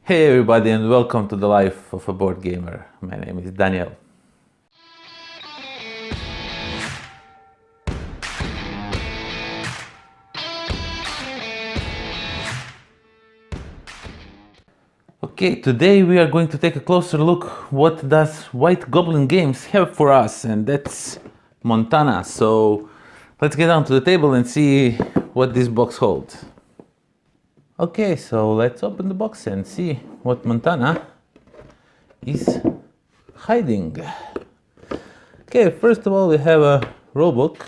Hey everybody, and welcome to the life of a board gamer. My name is Daniel. Okay, today we are going to take a closer look what does White Goblin Games have for us, and that's Montana. So let's get down to the table and see what this box holds. Okay, so let's open the box and see what Montana is hiding. Okay, first of all we have a rulebook,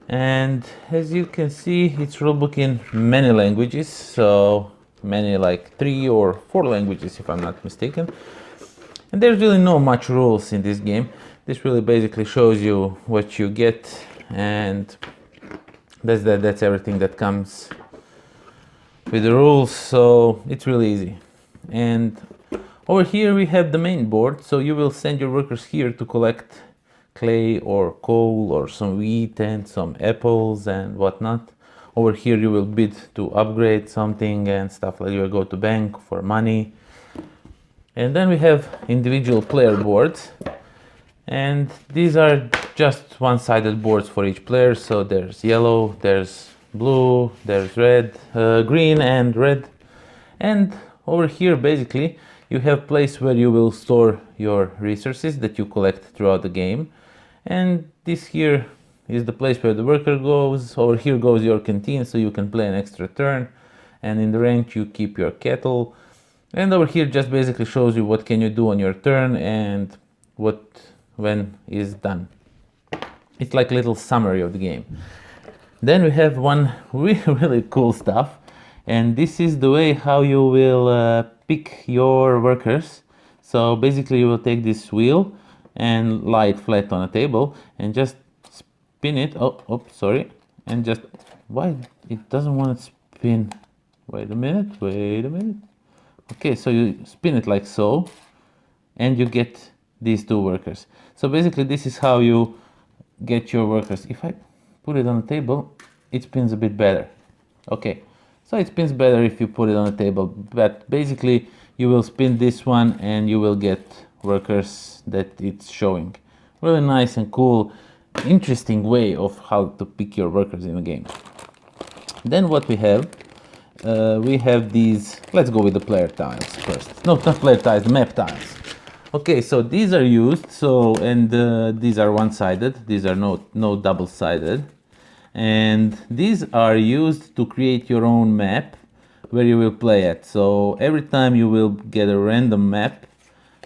and as you can see it's rulebook in many languages, so many, like 3 or 4 languages if I'm not mistaken. And there's really no much rules in this game. This really basically shows you what you get, and that's everything that comes with the rules, so it's really easy. And over here we have the main board, so you will send your workers here to collect clay or coal or some wheat and some apples and whatnot. Over here you will bid to upgrade something and stuff, like you will go to bank for money. And then we have individual player boards, and these are just one-sided boards for each player. So there's yellow, there's blue, there's red, green and red. And over here basically you have place where you will store your resources that you collect throughout the game. And this here is the place where the worker goes. Over here goes your canteen, so you can play an extra turn, and in the range you keep your kettle. And over here just basically shows you what can you do on your turn and what when is done. It's like a little summary of the game. Then we have one really cool stuff, and this is the way how you will pick your workers. So basically you will take this wheel and lie it flat on a table and just spin it. Sorry. And just, why it doesn't want to spin? Wait a minute. Okay, so you spin it like so, and you get these 2 workers. So basically this is how you get your workers. If I put it on the table, it spins a bit better. Okay, so it spins better if you put it on the table, but basically you will spin this one and you will get workers that it's showing. Really nice and cool, interesting way of how to pick your workers in a game. Then what we have these, let's go with the player tiles first. No, not player tiles, the map tiles. Okay, so these are used, these are one-sided, these are no double-sided, and these are used to create your own map where you will play at. So every time you will get a random map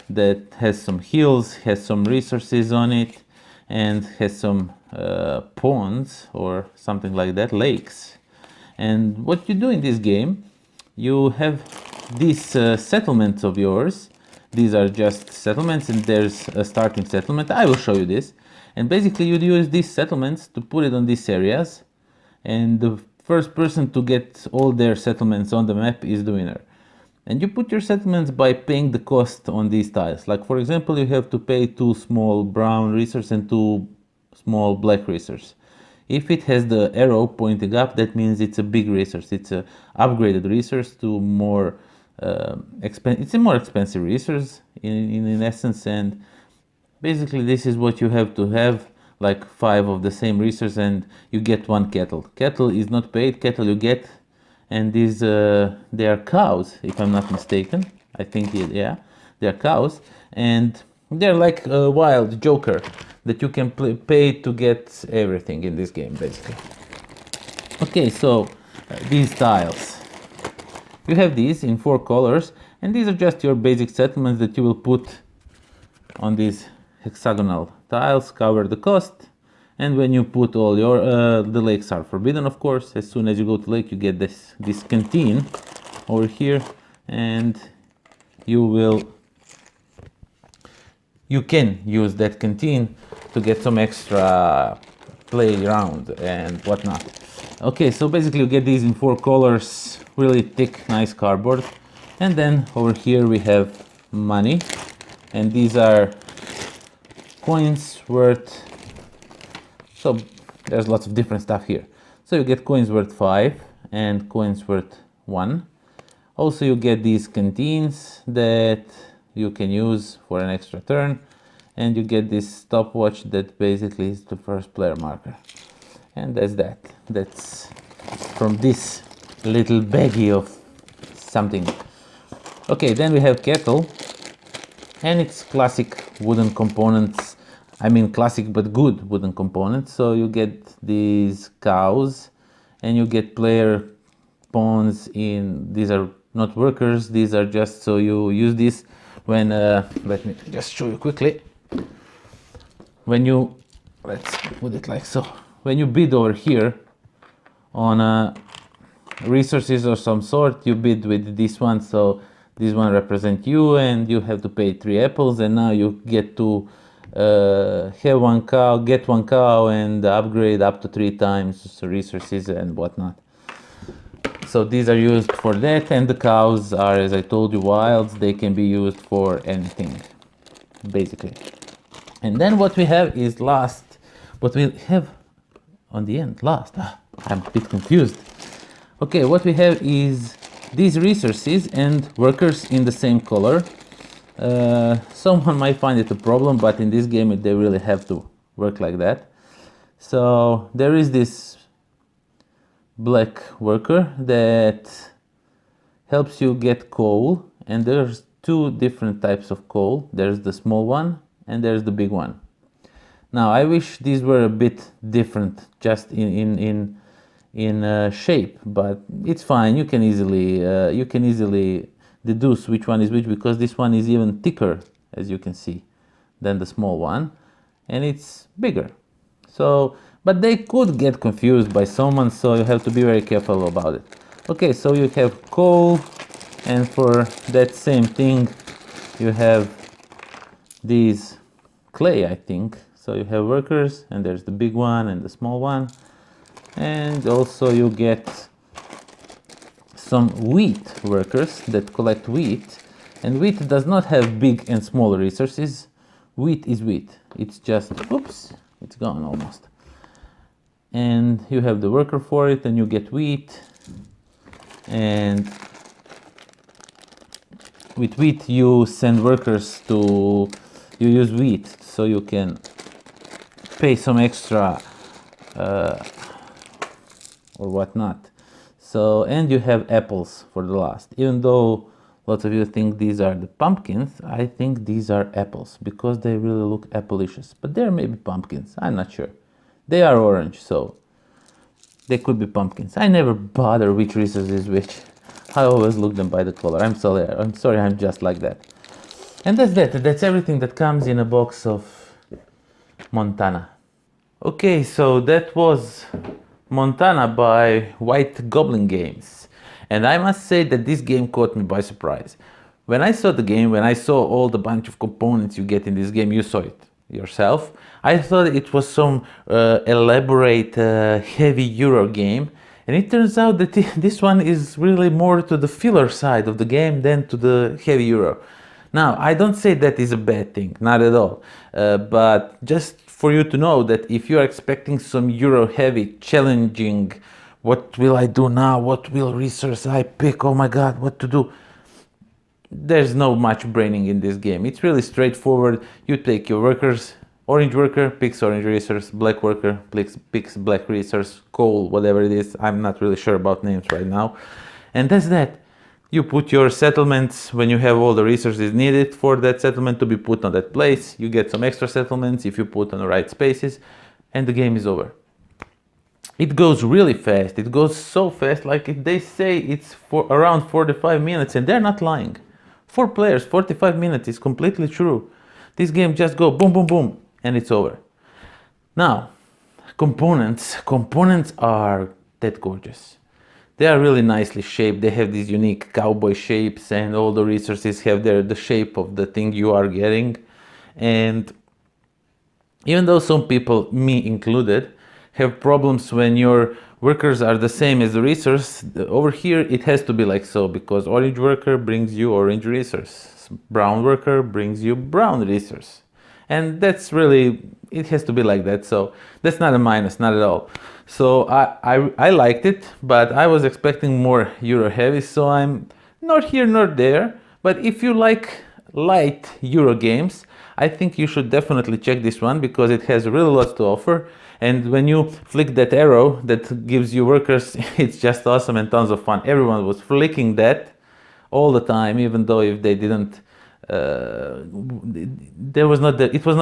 that has some hills, has some resources on it, and has some ponds or something like that, lakes. And what you do in this game, you have these settlements of yours. These are just settlements, and there's a starting settlement. I will show you this. And basically you use these settlements to put it on these areas, and the first person to get all their settlements on the map is the winner. And you put your settlements by paying the cost on these tiles. Like for example, you have to pay 2 small brown resources and 2 small black resources. If it has the arrow pointing up, that means it's a big resource. It's a upgraded resource to more it's a more expensive resource in essence. And basically this is what you have to have, like 5 of the same resource, and you get 1 kettle. Kettle is not paid, kettle you get. And these they are cows, if I'm not mistaken. I think, yeah, they are cows, and they're like a wild joker that you can pay to get everything in this game basically. Okay, so these tiles, you have these in 4 colors, and these are just your basic settlements that you will put on these hexagonal tiles, cover the cost. And when you put all your the lakes are forbidden, of course. As soon as you go to lake, you get this canteen over here, and you can use that canteen to get some extra play around and whatnot. Okay, so basically you get these in 4 colors, really thick, nice cardboard. And then over here we have money, and these are coins worth, so there's lots of different stuff here. So you get coins worth 5 and coins worth 1. Also, you get these canteens that you can use for an extra turn, and you get this stopwatch that basically is the first player marker. And that's that. That's from this little baggie of something. Okay, then we have kettle, and it's classic wooden components. I mean classic but good wooden components. So you get these cows, and you get player pawns in. These are not workers, these are just, so you use this when let me just show you quickly. When you, let's put it like so, when you bid over here on resources of some sort, you bid with this one. So this one represents you, and you have to pay 3 apples, and now you get to have 1 cow, get 1 cow, and upgrade up to 3 times resources and whatnot. So these are used for that, and the cows are, as I told you, wilds. They can be used for anything, basically. And then what we have is last, what we have on the end, last, I'm a bit confused. Okay, what we have is these resources and workers in the same color. Someone might find it a problem, but in this game they really have to work like that. So there is this black worker that helps you get coal, and there's 2 different types of coal. There's the small one and there's the big one. Now I wish these were a bit different just in shape, but it's fine. You can easily deduce which one is which, because this one is even thicker, as you can see, than the small one, and it's bigger. So, but they could get confused by someone, so you have to be very careful about it. Okay, so you have coal, and for that same thing you have these clay, I think. So you have workers, and there's the big one and the small one, and also you get some wheat workers that collect wheat, and wheat does not have big and small resources. Wheat is wheat. It's just, oops, it's gone almost. And you have the worker for it, and you get wheat, and with wheat you send workers to, you use wheat so you can pay some extra or whatnot. So, and you have apples for the last. Even though lots of you think these are the pumpkins, I think these are apples because they really look appleicious. But they're maybe pumpkins, I'm not sure. They are orange, so they could be pumpkins. I never bother which resource is which. I always look them by the color. I'm sorry, I'm just like that. And that's that. That's everything that comes in a box of Montana. Okay, so that was Montana by White Goblin Games. And I must say that this game caught me by surprise. When I saw the game, when I saw all the bunch of components you get in this game, you saw it yourself. I thought it was some elaborate heavy Euro game, and it turns out that this one is really more to the filler side of the game than to the heavy Euro. Now, I don't say that is a bad thing, not at all, but just for you to know that if you are expecting some Euro heavy, challenging, what will I do now, what will resource I pick, oh my god, what to do, there's no much braining in this game. It's really straightforward. You take your workers, orange worker picks orange resource, black worker picks black resource, coal, whatever it is, I'm not really sure about names right now, and that's that. You put your settlements when you have all the resources needed for that settlement to be put on that place. You get some extra settlements if you put on the right spaces, and the game is over. It goes really fast. It goes so fast, like they say it's for around 45 minutes, and they're not lying. 4 players, 45 minutes is completely true. This game just go boom, boom, boom, and it's over. Now, components are that gorgeous. They are really nicely shaped. They have these unique cowboy shapes, and all the resources have the shape of the thing you are getting. And even though some people, me included, have problems when your workers are the same as the resource, over here it has to be like so, because orange worker brings you orange resource, brown worker brings you brown resource, and that's really, it has to be like that. So that's not a minus, not at all. So I liked it, but I was expecting more Euro heavy, so I'm nor here nor there. But if you like light Euro games, I think you should definitely check this one because it has really lots to offer. And when you flick that arrow that gives you workers, it's just awesome and tons of fun. Everyone was flicking that all the time, even though if they didn't, it was not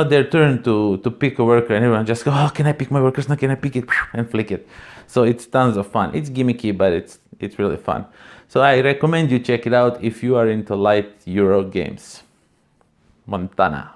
their turn to pick a worker, and everyone just go, oh, can I pick my workers? No, can I pick it? And flick it. So it's tons of fun. It's gimmicky, but it's really fun. So I recommend you check it out if you are into light Euro games. Montana.